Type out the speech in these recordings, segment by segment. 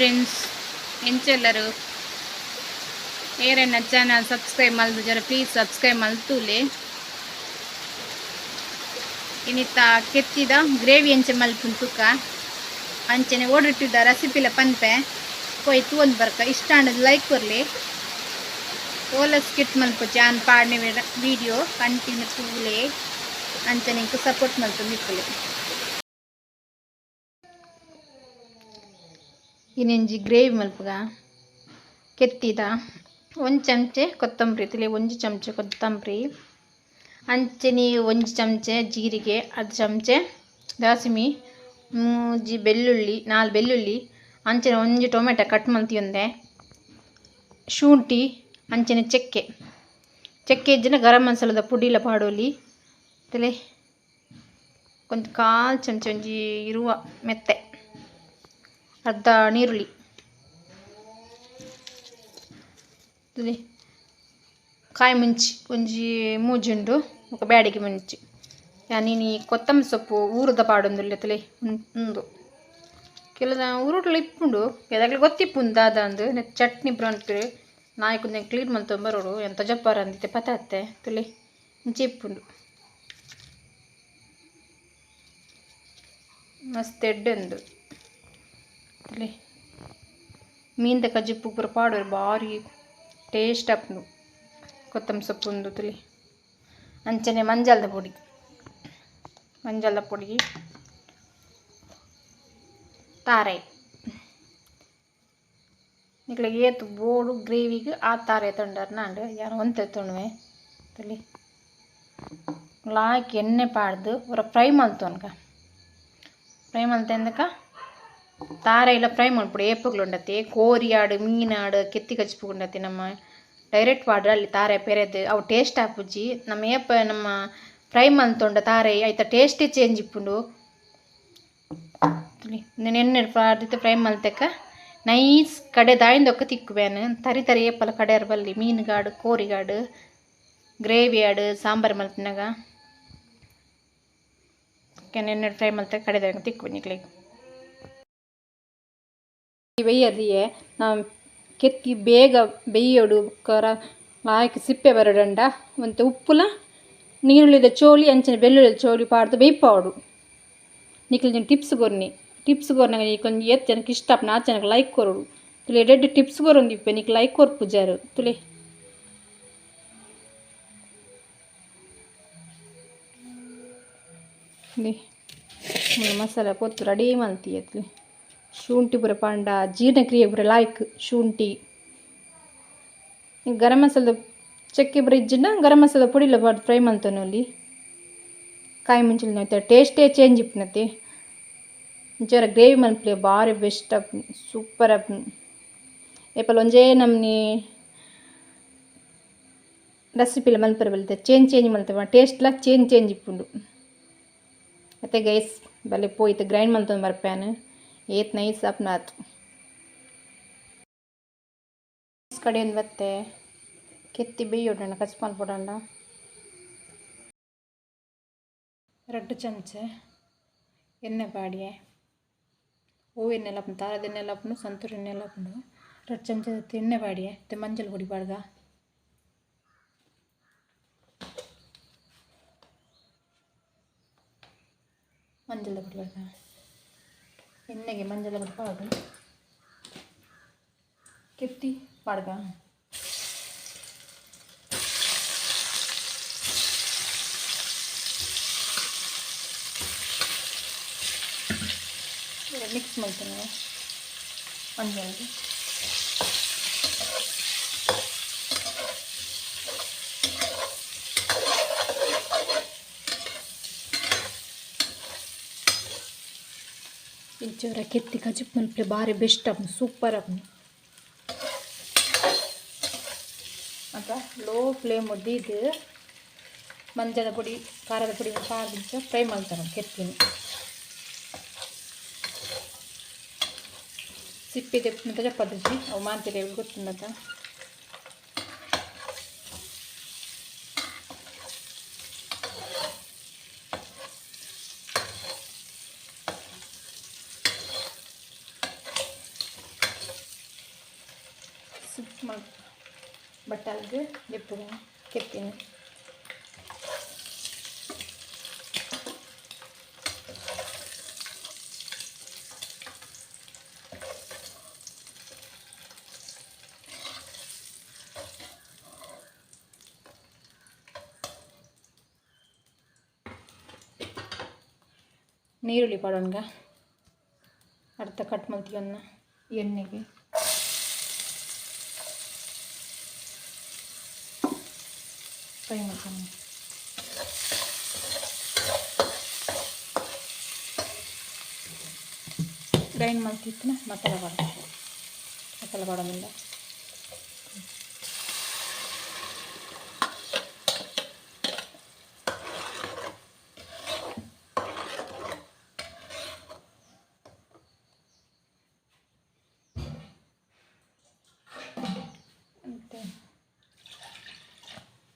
friends ಎಂಚೆಲ್ಲರು ಏರೆನ್ನ channel subscribe ಮಲ್ದು ಜರ please subscribe ಮಲ್ತೂಲೆ ಇನ್ನಿತ್ತ ಕೆತ್ತಿದ gravy ಎಂಚೆ ಮಲ್ಪುನ್ ತುಕ ಅಂಚನೆ ಓಡಿಟ್ಟಿದ್ದ ರೆಸಿಪಿಲ ಪನ್ಪೆ ಕೊಯ್ತು ಒಂದು ಬರ್ಕ ಇಷ್ಟ ಅನ್ನೋದು ಲೈಕ್ ಕೊರಲಿ ಓಲ ಸ್ಕಿಟ್ ಮಲ್ಪು ಜಾನ್ ಪಾಡ್ನೆ ವಿಡಿಯೋ ಕಂಟಿನ್ಯೂ ತೂಲೆ ಅಂಚನೆ ಸಪೋರ್ಟ್ ಮಲ್ತು ನಿಕ್ಕಲೆ ಇನ್ನೆಂಜಿ ಗ್ರೇವಿ ಮಲ್ಪುಗ ಕೆತ್ತಿದ ಒಂದು ಚಮಚೆ ಕೊತ್ತಂಬರಿ ತಿಳಿ 1 ಚಮಚೆ ಕೊತ್ತಂಬರಿ ಅಂಚನೆ 1 ಚಮಚೆ ಜೀರಿಗೆ 1 ಚಮಚೆ ದಾಸಿಮಿ 3 ಬೆಳ್ಳುಳ್ಳಿ 4 ಬೆಳ್ಳುಳ್ಳಿ ಅಂಚನೆ 1 ಟೊಮೆಟೊ ಕಟ್ ಮಲ್ತಿಯೊಂದೆ ಶುಂಠಿ ಅಂಚನೆ ಚೆಕ್ಕೆ ಇಜ್ಜಿನ ಗರಂ ಮಸಾಲದ ಪುಡಿಲ ಪಾಡೋಲಿ ತಿಳಿ ಒಂದು 1/4 ಚಮಚೆ ಒಂಜಿ ಇರುವ ಮೆತ್ತೆ ಅರ್ಧ ನೀರುಳ್ಳಿ ತುಲಿ ಕಾಯಿ ಮುಂಚಿ ಒಂಜಿ ಮೂಜುಂಡು ఒక ಬ್ಯಾಡಿಗೆ ಮುಂಚಿ ಯಾನೀನಿ ಕೊತ್ತಂಬರಿ ಸೊಪ್ಪು ಊರದ ಪಾಡೊಂದುಲ್ಲೆ ತುಲಿ ಉಂದು ಕೆಲದ ಊರುಟ್ಲ ಇಪ್ಪುಂಡು ಎದಾಗ್ಲಿ ಗೊತ್ತಿಪ್ಪುಂಡು ದಾದ ಅಂದು ಚಟ್ನಿ ಬ್ರೊಂಡ್ಪುರಿ ನಾಯಕುಂದೆ ಕ್ಲೀನ್ ಮಲ್ತೊಂಬರೋಡು ಎಂತ ಜಪ್ಪಾರ ಅಂದಿತ್ತೆ ಪತಾತ್ತೆ ತುಲಿ ಇಂಚೆ ಇಪ್ಪುಂಡು ಮಸ್ತ್ ಎಡ್ಡೆಂದು ತುಲಿ ಮೀನ್ದ ಕಜ್ಜಿಪ್ಪು ಪೂರ ಪಾಡೋರು ಭಾರಿ ಟೇಸ್ಟ್ ಆಪುಂಡು ಕೊತ್ತಂಬರಿ ಸೊಪ್ಪು ಉಂದು ತುಲಿ ಅಂಚನೆ ಮಂಜಾಲದ ಪೊಡಿ ತಾರೆ ನಿಕ್ಲಿಗೆ ಏತು ಬೋಡು ಗ್ರೇವಿಗೆ ಆ ತಾರೆ ತೊಂಡರ್ ನಾಂಡು ಯಾರು ಒಂತೆ ತೊಣುವೆ ತುಲಿ ಲಾಯ್ಕ್ ಎಣ್ಣೆ ಪಾಡ್ದು ಒರ ಫ್ರೈ ಮಲ್ತೋನ್ಕ ಫ್ರೈ ಮಲ್ತೆಂದಕ ತಾರೆ ಇಲ್ಲ ಫ್ರೈ ಮಾಡ್ಬಿಡು ಏಪುಗಳು ಉಂಡತಿ ಕೋರಿ ಆಡು ಮೀನಾಡು ಕೆತ್ತಿ ಕಚ್ಚಿಪುಂಡತಿ ನಮ್ಮ ಡೈರೆಕ್ಟ್ ಪಾಡ್ರೆ ಅಲ್ಲಿ ತಾರೆ ಪೆರೆದು ಅವು ಟೇಸ್ಟ್ ಆಪುಜಿ ನಮ್ಮ ಫ್ರೈ ಮಲ್ತೊಂಡ ತಾರೆ ಆಯ್ತ ಟೇಸ್ಟೇ ಚೇಂಜ್ ಇಪ್ಪುಂಡು నేను ಎಣ್ಣೆ ಪಾಡ್ದಿತ್ತು ಫ್ರೈ ಮಲ್ತೆಕ ನೈಸ್ ಕಡೆ ದಾಯಿಂದೊಕ್ಕ ತಿಕ್ಕುವೇನು ತರಿ ತರಿ ಏಪಲ ಕಡೆಯರ್ ಬಲ್ಲಿ ಮೀನುಗಾಡು ಕೋರಿಗಾಡು ಗ್ರೇವಿ ಆಡು ಸಾಂಬಾರು ಮಲ್ಪಿನಾಗ ಎಣ್ಣೆ ಫ್ರೈ ಮಲ್ತೆ ಕಡೆ ದಾಯಿಂದ ತಿಕ್ಕುವೆ ಬೆಯ್ಯರಿಯೇ ಕೆತ್ತಿ ಬೇಗ ಬೆಯ್ಯೋಡು ಕರ ಲಾಯ್ಕ್ ಸಿಪ್ಪೆ ಬರಡಂಡ ಮತ್ತು ಉಪ್ಪುಲ ನೀರುಳ್ಳಿದ ಚೋಳಿ ಅಂಚನೆ ಬೆಳ್ಳುಳ್ಳಿದ ಚೋಳಿ ಪಾಡ್ದು ಬೇಯ್ಪಾವಡು ನಿಕ್ಲಿನ ಟಿಪ್ಸ್ ಕೊರ್ನಾಗ ನೀಕೊಂದು ಎತ್ತು ಜನಕ್ಕೆ ಇಷ್ಟ ಆಪು 4 ಜನಕ್ಕೆ ಲೈಕ್ ಕೊರೋಡು ತುಲೆ ರೆಡ್ ಟಿಪ್ಸ್ ಕೊರೊಂದಿಪ್ಪೆ ನೀಕು ಲೈಕ್ ಕೊರ್ ಪೂಜಾರು ತುಲೆ ಮಸಾಲ ಪೊತ್ತು ರೆಡಿ ಮಲ್ತೀಯ ತುಲೆ ಶುಂಠಿ ಪೂರ ಪಾಂಡ ಜೀರ್ಣಕ್ರಿಯೆ ಪೂರ ಲಾಯ್ಕ್ ಶುಂಠಿ ಗರಂ ಮಸಾಲದ ಚಕ್ಕೆ ಪೂರ ಇಜ್ಜಿನ ಗರಂ ಮಸಾಲದ ಪುಡಿಲ ಪಾಡ್ದು ಫ್ರೈ ಮಲ್ತೊನಲ್ಲಿ ಕಾಯಿ ಮುಂಚಿನ ನೋಯ್ತಾ ಟೇಸ್ಟೇ ಚೇಂಜ್ ಇಪ್ಪುನತಿ ಇಂಚರ ಗ್ರೇವಿ ಮಲ್ಪಲೆ ಭಾರಿ ಬೆಸ್ಟ್ ಆಪು ಸೂಪರ್ ಆಪು ಏಪಲ ಒಂಜೇ ನಮ್ನಿ ರೆಸಿಪಿಲ ಮಲ್ಪರೆ ಬಲ್ತೆ ಚೇಂಜ್ ಮಲ್ತೇವೆ ಟೇಸ್ಟ್ಲ ಚೇಂಜ್ ಇಪ್ಪುಂಡು ಮತ್ತು ಗೈಸ್ ಬಲೆ ಪೋಯ್ತು ಗ್ರೈಂಡ್ ಮಲ್ತೊಂದು ಬರ್ಪ್ಯಾನು ಏತ್ ನೈಸ್ ಆಪುನಾತು ಕಡೆಯಿಂದ ಬತ್ತೆ ಕೆತ್ತಿ ಬೇಯೋಡಣ ಕಚ್ ಮಲ್ಪೊಡಂಡ 2 ಚಮಚೆ ಎಣ್ಣೆ ಪಾಡಿಯೆ ಹೂ ಎಣ್ಣೆ ಲಪ್ಪು ತಾರದ ಎಣ್ಣೆ ಲಪ್ಪು ಸಂತೂರ್ ಎಣ್ಣೆ ಲಪ್ಪು 2 ಚಮಚೆ ಎಣ್ಣೆ ಪಾಡಿಯೆ ಮತ್ತು ಮಂಜಲ್ ಪುಡಿ ಪಾಡ್ಗ ಮಂಜಲ್ ಪುಡಿ ಪಾಡ್ಗ ಎಣ್ಣೆಗೆ ಮಂಜಲ ಪುಡಿ ಪಾಡು ಕೆತ್ತಿ ಪಾಡ್ಗ ಮಿಕ್ಸ್ ಮಾಡ್ತೇನೆ ಮಂಜಲ್ಗೆ ಇಂಚೂರ ಕೆತ್ತಿ ಕಜಿಪ್ ಮಲ್ಪಲೆ ಭಾರಿ ಬೆಸ್ಟ್ ಆಪು ಸೂಪರ್ ಆಪು ಮತ್ತು ಲೋ ಫ್ಲೇಮ್ ಒಡ್ಡಿದ್ದು ಮಂಜದ ಪುಡಿ ಖಾರದ ಪುಡಿ ಪಾಡ್ದು ಫ್ರೈ ಮಾಡ್ತಾರೆ ಕೆತ್ತಿನ ಸಿಪ್ಪೆ ತೆಪ್ಪು ಚಪ್ಪದ್ರಿ ಅವು ಮಾಡ್ತೀರಿ ಗೊತ್ತುಂಡದ ಬಟ್ಟಲ್ಗೆ ಎಪ್ಪು ಕೆತ್ತಿನ ನೀರುಳ್ಳಿ ಪಾಡೋಣ ಅರ್ಧ ಕಟ್ ಮಾಡ್ತೀವನ್ನ ಎಣ್ಣೆಗೆ ಫ್ರೈ ಮಾಡ್ಕೊಂಡು ಗ್ರೈಂಡ್ ಮಾಡ್ತಿತ್ತು ಮಸಾಲೆ ಮಾಡೋದಿಲ್ಲ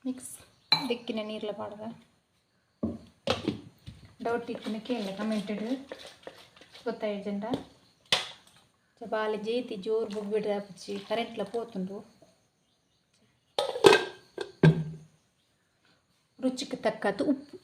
ಮಿಕ್ಸ್ ದಿಕ್ಕಿನ ನೀರ್ಲ ಪಾಡ್ದ ಡೌಟ್ ಇತ್ತಿನ ಕೇಳ ಕಮೆಂಟೆಡ್ ಗೊತ್ತಾಯ್ತಂಡ ಬಾಲೆ ಜೇತಿ ಜೋರು ಬುಗ್ಬಿಡ್ರೆ ಹಚ್ಚಿ ಕರೆಂಟ್ಲ పోతుండ్రు ರುಚಿಗೆ ತಕ್ಕದ್ದು ಉಪ್ಪು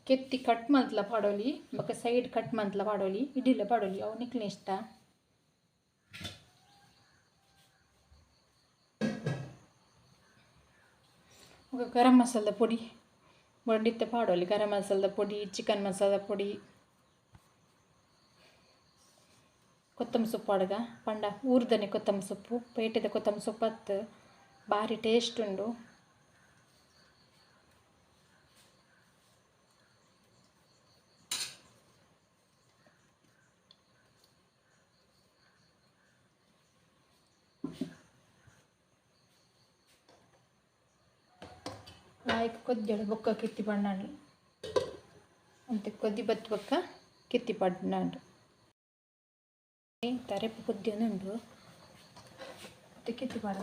ಕೆತ್ತಿ ಕಟ್ ಮಂತ್ಲ ಪಾಡೋಲಿ ಬೊಕ್ಕ ಸೈಡ್ ಕಟ್ ಮಂತ್ಲ ಪಾಡೋಲಿ ಇಡಿಲ್ಲ ಪಾಡೋಲಿ ಅವು ನಿಕ್ಲೆ ಇಷ್ಟ ఒక గరం మసాలా పొడి వండితే పాడోలి గరం మసాలా పొడి చికెన్ మసాలా పొడి ಕೊತ್ತಂಬರಿ ಸೊಪ್ಪು ಅಡಗ ಪಂಡ ಊರ್ದನೆ ಕೊತ್ತಂಬರಿ ಸೊಪ್ಪು ಪೇಟೆದ ಕೊತ್ತಂಬರಿ ಸೊಪ್ಪು ಹತ್ತು ಭಾರಿ ಟೇಸ್ಟ್ ಉಂಡು ಆಯ್ಕೆ ಕೊದ್ದಿಡ ಬೊಕ್ಕ ಕಿತ್ತಿ ಪಣ್ಣಾಂಡು ಅಂತೆ ಕೊದ್ದಿ ಬತ್ತು ಬೊಕ್ಕ ಕಿತ್ತಿ ಪಣ್ಣಾಂಡು ತರೆಪ್ಪು ಕೊದ್ದಿ ಉಂಡು ಮತ್ತೆ ಕಿತ್ತಿ ಪಾಡ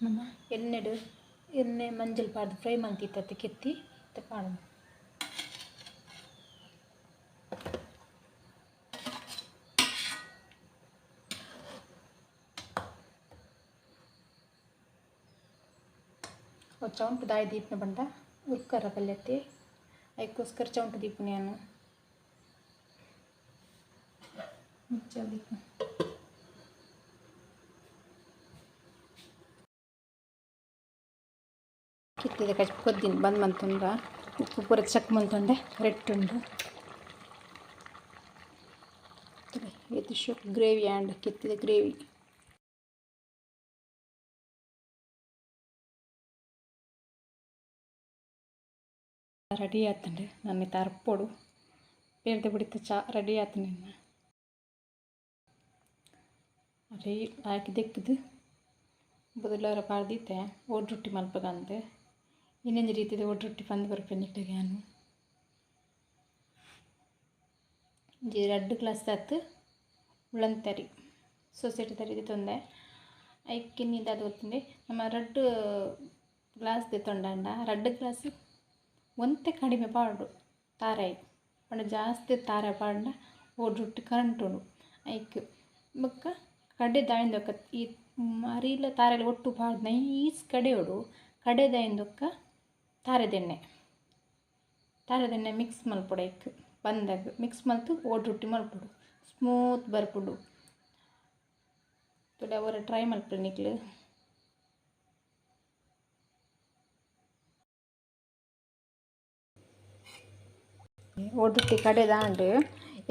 ನಮ್ಮ ಎಣ್ಣೆ ಮಂಜಲ್ ಪಾಡ್ದು ಫ್ರೈ ಮಂತಿತ್ತು ಕಿತ್ತಿ ಮತ್ತೆ ಪಾಡ ಚೌಂಟು ದಾಯಿ ದೀಪನ ಬಂಡ ಉರ್ಕರ ಪಲ್ಯತ್ತೆ ಅದಕ್ಕೋಸ್ಕರ ಚೌಂಟು ದೀಪನ ನಾನು ಮುಚ್ಚ ದೀಪ ಕಿತ್ತಿದ ಕಚ್ಚ ಕೊದ್ದಿನ ಬಂದು ಮಂತುಂಡ ಉಪ್ಪು ಪೂರ ಚಕ್ ಮಂತುಂಡೆ ರೆಟ್ಟುಂಡು ಇದು ಶುಕ್ ಗ್ರೇವಿ ಆ್ಯಂಡ್ ಕಿತ್ತಿದ ಗ್ರೇವಿ ರೆಡಿ ಆತಂಡೆ ನನ್ನ ತರ್ಪೊಡು ಬೇರೆ ಬಿಡಿತ ಚಾ ರೆಡಿ ಆತಂಡೆ ಅದೇ ಹಾಕಿ ದೆಕ್ಕದು ಬದಲಾರ ಪಾಡ್ದಿತ್ತೆ ಒಡ್ರೊಟ್ಟಿ ಮಲ್ಪಗಂತೆ ಇನ್ನೊಂದು ರೀತಿಯ ಒಡ್ರೊಟ್ಟಿ ಬಂದು ಬರ್ಪೇನೆ ಇಟ್ಟಿಗೆ ನಾನು ಜಿ 2 ಗ್ಲಾಸ್ ಆಯ್ತು ಉಳ್ಳಂತರಿ ಸೊಸೈಟಿ ತರಿದು ತೊಂದೆ ಐಕ್ಕೆ ನೀದಾದ ಗೊತ್ತಂಡೆ ನಮ್ಮ 2 ಗ್ಲಾಸ್ ತೊಂಡಂಡ 2 ಗ್ಲಾಸ್ ಒಂತೆ ಕಡಿಮೆ ಪಾಡು ತಾರಾಯಿ ಪಂಡ ಜಾಸ್ತಿ ತಾರ ಪಾಂಡ ಒಡ್ರೊಟ್ಟಿ ಕರೆಂಟ್ ಉಂಡು ಐಕ್ ಬೊಕ್ಕ ಕಡೆ ದಾಯಿಂದೊಕ್ಕ ಈ ಅರಿಲ ತಾರೆಲ್ಲ ಒಟ್ಟು ಪಾಡ್ದು ನೈಸ್ ಕಡೆ ಉಡು ಕಡೆ ದಾಯಿಂದೊಕ್ಕ ತಾರೆದೆಣ್ಣೆ ಮಿಕ್ಸ್ ಮಲ್ಪೊಡು ಐಕ್ ಬಂದಾಗ ಮಿಕ್ಸ್ ಮಲ್ತು ಒಡ್ರೊಟ್ಟಿ ಮಲ್ಪೊಡು ಸ್ಮೂತ್ ಬರ್ಪುಡು ತೊಡೆ ಅವರ ಟ್ರೈ ಮಲ್ಪೊಡು ನಿಕ್ಲು ಒಡ್ರೊಟ್ಟಿ ಕಡೆ ದಾಂಡು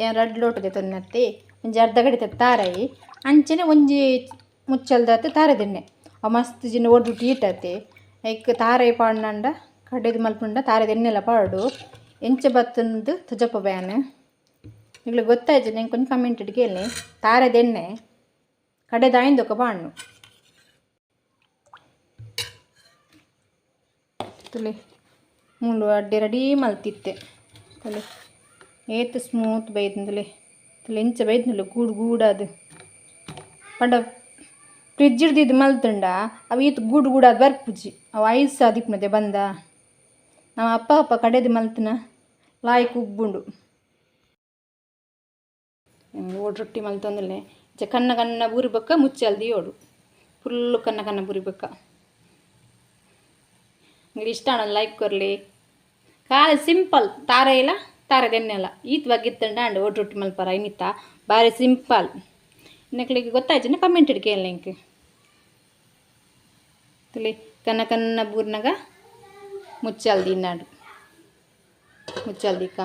ಏನು 2 ಲೋಟದೆ ತೊನ್ನತ್ತಿ ಒಂಜಿ ಅರ್ಧ ಗಡಿತ ತಾರಾಯಿ ಅಂಚನೆ ಒಂಜಿ ಮುಚ್ಚಲ್ದಾತು ತಾರೆದೆಣ್ಣೆ ಅವು ಮಸ್ತ್ ಜಿನ ಒಡ್ರೊಟ್ಟಿ ಈಟತ್ತೆ ಐಕ್ ತಾರಾಯಿ ಪಾಡ್ನಂಡ ಕಡೆದು ಮಲ್ಪುಂಡ ತಾರೆದೆಣ್ಣೆಲ್ಲ ಪಾಡು ಎಂಚ ಬತ್ತಂದು ತುಜಪ್ಪ ಬ್ಯಾನ್ ಈಗ ಗೊತ್ತಾಯ್ತು ನಂಗೆ ಕೊಂಚ ಕಮೆಂಟ್ ಕೇಳಿ ತಾರೆದೆಣ್ಣೆ ಕಡೆ ದಾಯಿಂದೊಕ್ಕ ಪಾಡ್ನು ತುಳಿ ಮೂಲು ಅಡ್ಡೆ ರೆಡಿ ಮಲ್ತಿತ್ತೆ ತಲೆ ಏತು ಸ್ಮೂತ್ ಬೈದ್ನಲೆ ತಲೆ ಎಂಚ ಬೈದ್ನಲ್ಲ ಗೂಡಾದು ಪಂಡ ಫ್ರಿಜ್ ಹಿಡ್ದಿದ್ದು ಮಲ್ತುಂಡ ಅವು ಈತು ಗೂಡು ಅದು ಬರ್ಪುಜಿ ಅವು ಐಸ್ ದಿಪ್ಪುನದೆ ಬಂದ ನಾವು ಅಪ್ಪ ಕಡೆದು ಮಲ್ತನ ಲಾಯ್ಕ್ ಉಬ್ಬುಂಡು ಓಡು ರೊಟ್ಟಿ ಮಲ್ತಂದಲೆ ಕನ್ನ ಕನ್ನ ಬೂರಿಬೇಕ ಮುಚ್ಚಲ್ದಿ ಓಡು ಫುಲ್ಲು ಕನ್ನ ಕನ್ನ ಬೂರಿಬೇಕ ನಿಮಗೆ ಇಷ್ಟ ಆಣೋದು ಲೈಕ್ ಕೊರಲಿ ಕಾಲು ಸಿಂಪಲ್ ತಾರೆ ಇಲ್ಲ ತಾರದ ಎಣ್ಣೆ ಅಲ್ಲ ಈತ್ ಬಗ್ಗಿತ್ತಂಡ ಅಂಡ್ ಓಡು ರೊಟ್ಟಿ ಮಲ್ಪರ ಇನ್ನಿತ್ತ ಭಾರಿ ಸಿಂಪಲ್ ಇನ್ನಕ್ಳಿಗೆ ಗೊತ್ತಾಯ್ತು ಕಮೆಂಟ್ ಇಡ್ ಕೇಳ ಇಂಕ್ ತಿಳಿ ಕನ್ನ ಕನ್ನ ಬೂರ್ನಾಗ ಮುಚ್ಚಲ್ದಿ ನಾಡು ಮುಚ್ಚಲ್ದಿಕ್ಕ